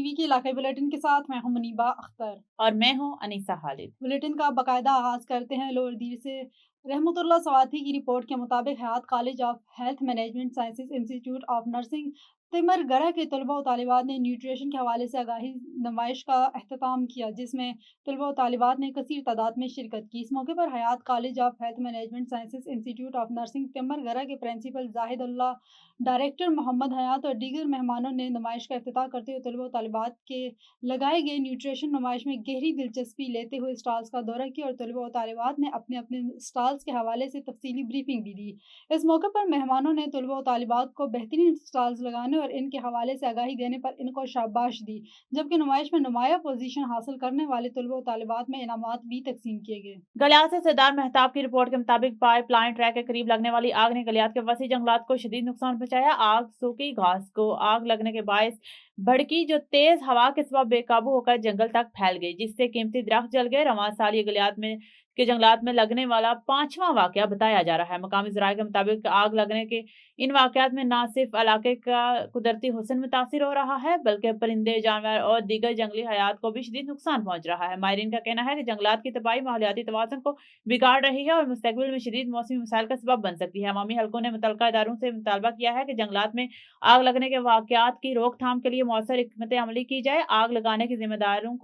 T V کے علاقائی bulletin کے ساتھ میں ہوں منیبہ اختر اور میں ہوں انیسہ خالد۔ بلیٹن کا باقاعدہ آغاز کرتے ہیں لوور دیر سے۔ رحمت اللہ سواتی کی رپورٹ کے مطابق حیات college of health management sciences انسٹی ٹیوٹ آف نرسنگ تمر گرہ کے طلبہ و طالبات نے نیوٹریشن کے حوالے سے آگاہی نمائش کا اہتمام کیا، جس میں طلبہ و طالبات نے کثیر تعداد میں شرکت کی۔ اس موقع پر حیات college of health management sciences انسٹی ٹیوٹ آف نرسنگ تمر گرہ کے پرنسپل زاہد اللہ، ڈائریکٹر محمد حیات اور دیگر مہمانوں نے نمائش کا افتتاح کرتے ہوئے طلبہ و طالبات کے لگائے گئے نیوٹریشن نمائش میں گہری دلچسپی لیتے ہوئے اسٹالز کا دورہ کیا اور طلبہ و طالبات نے اپنے اپنے اسٹالز کے حوالے سے تفصیلی بریفنگ بھی دی۔ اس موقع پر مہمانوں نے طلبہ و طالبات کو بہترین اسٹالز لگانے اور ان کے حوالے سے آگاہی دینے پر ان کو شاباش دی، جبکہ نمائش میں نمایاں پوزیشن حاصل کرنے والے طلبہ و طالبات میں انعامات بھی تقسیم کیے گئے۔ گلیات سے سردار مہتاب کی رپورٹ کے مطابق پائپ لائن ٹریک کے قریب لگنے والی آگ نے گلیات کے وسیع جنگلات کو شدید نقصان پہنچایا۔ آگ سوکھی گھاس کو آگ لگنے کے باعث بھڑکی، جو تیز ہوا کے سبب بے قابو ہو کر جنگل تک پھیل گئی، جس سے قیمتی درخت جل گئے۔ رواں سال یہ گلیات کے جنگلات میں لگنے والا 5واں واقعہ بتایا جا رہا ہے۔ مقامی ذرائع کے مطابق آگ لگنے کے ان واقعات میں نہ صرف علاقے کا قدرتی حسن متاثر ہو رہا ہے، بلکہ پرندے، جانور اور دیگر جنگلی حیات کو بھی شدید نقصان پہنچ رہا ہے۔ ماہرین کا کہنا ہے کہ جنگلات کی تباہی ماحولیاتی توازن کو بگاڑ رہی ہے اور مستقبل میں شدید موسمی مسائل کا سبب بن سکتی ہے۔ عوامی حلقوں نے متعلقہ اداروں سے مطالبہ کیا ہے کہ جنگلات میں آگ لگنے کے واقعات کی روک تھام کے لیے مؤثر حکمت عملی کی جائے، آگ لگانے کے ذمہ داروں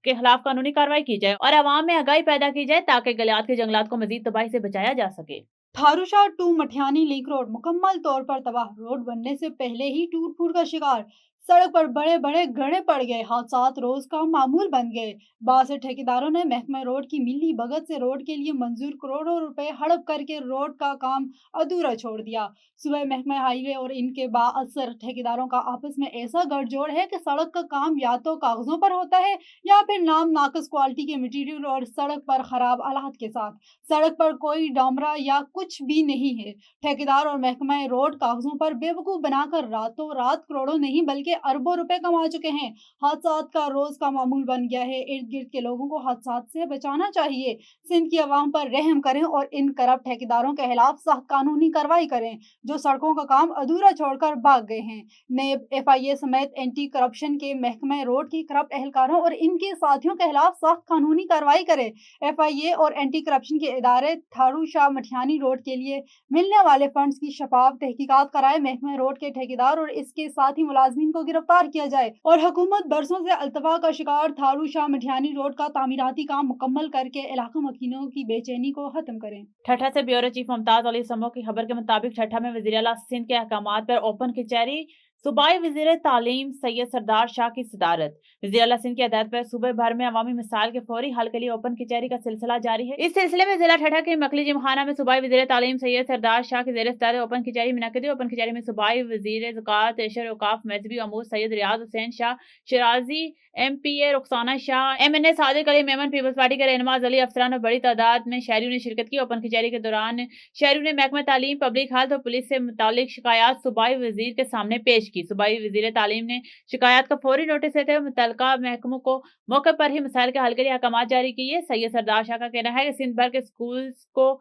کے خلاف قانونی کارروائی کی جائے اور عوام میں آگاہی پیدا کی جائے تاکہ گلیات کے جنگلات کو مزید تباہی سے بچایا جا سکے۔ تھاروشا ٹو مٹھیانی لنک روڈ مکمل طور پر تباہ، روڈ بننے سے پہلے ہی ٹوٹ پھوٹ کا شکار، سڑک پر بڑے بڑے گڑھے پڑ گئے، حادثات روز کا معمول بن گئے۔ بعض ٹھیکیداروں نے محکمہ روڈ کی ملی بھگت سے روڈ کے لیے منظور کروڑوں روپے ہڑپ کر کے روڈ کا کام ادھورا چھوڑ دیا۔ صوبہ محکمہ ہائی وے اور ان کے بااثر ٹھیکیداروں کا آپس میں ایسا گٹھ جوڑ ہے کہ سڑک کا کام یا تو کاغذوں پر ہوتا ہے یا پھر نام ناقص کوالٹی کے مٹیریل اور سڑک پر خراب آلات کے ساتھ۔ سڑک پر کوئی ڈامرا یا کچھ بھی نہیں ہے۔ ٹھیکیدار اور محکمہ روڈ کاغذوں پر بے وقوف بنا کر راتوں رات کروڑوں نہیں بلکہ اربوں روپے کما چکے ہیں۔ حادثات کا روز کا معمول بن گیا ہے۔ ارد گرد کے لوگوں کو حادثات سے بچانا چاہیے۔ سندھ کی عوام پر رحم کریں اور ان کرپٹ ٹھیکیداروں کے خلاف سخت قانونی کارروائی کریں جو سڑکوں کا کام ادھورا چھوڑ کر بھاگ گئے ہیں۔ نیب، ایف آئی اے سمیت اینٹی کرپشن کے محکمہ روڈ کے کرپٹ اہلکاروں اور ان کے ساتھیوں کے خلاف سخت قانونی کارروائی کرے۔ ایف آئی اے اور اینٹی کرپشن کے ادارے تھاروشا مٹھیانی روڈ کے لیے ملنے والے فنڈز کی شفاف تحقیقات کرائے، محکمہ روڈ کے ٹھیکیدار اور اس کے ساتھی ملازمین کو گرفتار کیا جائے اور حکومت برسوں سے التوا کا شکار تھاروشا مٹھیانی روڈ کا تعمیراتی کام مکمل کر کے علاقہ مکینوں کی بے چینی کو ختم کریں۔ ٹھٹھہ سے بیورو چیف ممتاز علی سمو کی خبر کے مطابق ٹھٹھہ میں وزیر اعلیٰ سندھ کے احکامات پر اوپن کچہری، صوبائی وزیر تعلیم سید سردار شاہ کی صدارت۔ وزیر اعلیٰ سندھ کی ہدایت پر صوبے بھر میں عوامی مسائل کے فوری حل کے لیے اوپن کچہری کا سلسلہ جاری ہے۔ اس سلسلے میں ضلع ٹھٹھہ کے مکلی جم خانہ میں صوبائی وزیر تعلیم سید سردار شاہ کی زیر صدارت اوپن کچہری منعقد ہوئی۔ اوپن کچہری میں صوبائی وزیر زکوٰۃ، اشر اوقاف، مذہبی امور سید ریاض حسین شاہ شیرازی، ایم پی اے رخسانہ شاہ، ایم این اے صادق علی میمن، پیپلز پارٹی کے رہنما ضلعی افسران اور بڑی تعداد میں شہریوں نے شرکت کی۔ اوپن کچہری کے دوران شہریوں نے محکمہ تعلیم، پبلک ہیلتھ اور پولیس سے متعلق شکایات صوبائی وزیر کے سامنے پیش کی۔ صوبائی وزیر تعلیم نے شکایات کا فوری نوٹس لیتے ہوئے متعلقہ محکموں کو موقع پر ہی مسائل کے حل کے لیے احکامات جاری کیے۔ سید سردار شاہ کا کہنا ہے کہ سندھ بھر کے اسکولز کو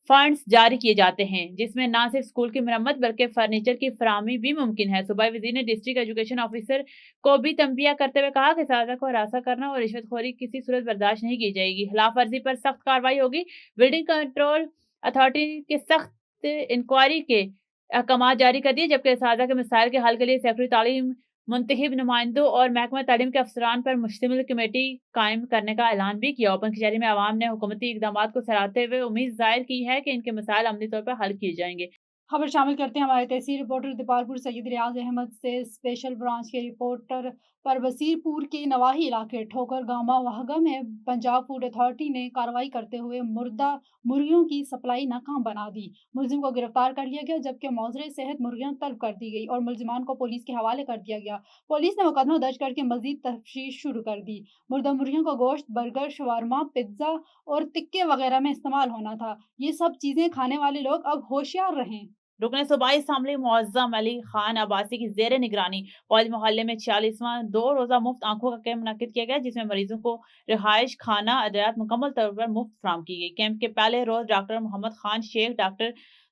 فنڈز جاری کیے جاتے ہیں جس میں نہ صرف اسکول کی مرمت بلکہ فرنیچر کی فراہمی بھی ممکن ہے۔ صوبائی وزیر نے ڈسٹرکٹ ایجوکیشن آفیسر کو بھی تنبیہ کرتے ہوئے کہا کہ اساتذہ کو ہراساں کرنا اور رشوت خوری کسی صورت برداشت نہیں کی جائے گی، خلاف ورزی پر سخت کارروائی ہوگی۔ بلڈنگ کنٹرول اتھارٹی کے سخت انکوائری کے احکامات جاری کر دیے، جبکہ اساتذہ کے مسائل کے حل کے لیے سیکرٹری تعلیم، منتخب نمائندوں اور محکمہ تعلیم کے افسران پر مشتمل کمیٹی قائم کرنے کا اعلان بھی کیا۔ اوپن کچہری میں عوام نے حکومتی اقدامات کو سراہتے ہوئے امید ظاہر کی ہے کہ ان کے مسائل عملی طور پر حل کیے جائیں گے۔ خبر شامل کرتے ہیں ہمارے تحصیل رپورٹر دیپالپور سید ریاض احمد سے۔ اسپیشل برانچ کے رپورٹر پر بصیر پور کے نواحی علاقے ٹھوکر گامہ وہگہ میں پنجاب فوڈ اتھارٹی نے کارروائی کرتے ہوئے مردہ مرغیوں کی سپلائی ناکام بنا دی۔ ملزم کو گرفتار کر لیا گیا جبکہ موزر صحت مرغیاں طلب کر دی گئی اور ملزمان کو پولیس کے حوالے کر دیا گیا۔ پولیس نے مقدمہ درج کر کے مزید تفتیش شروع کر دی۔ مردہ مرغیوں کا گوشت برگر، شاورما، پیزا اور ٹکے وغیرہ میں استعمال ہونا تھا۔ یہ سب چیزیں کھانے والے لوگ اب ہوشیار رہیں۔ رکن صوبائی اسمبلی معظم علی خان عباسی کی زیر نگرانی فوج محلے میں 46واں 2 روزہ مفت آنکھوں کا کیمپ منعقد کیا گیا، جس میں مریضوں کو رہائش، کھانا، ادویات مکمل طور پر مفت فراہم کی گئی۔ کیمپ کے پہلے روز ڈاکٹر محمد خان شیخ، ڈاکٹر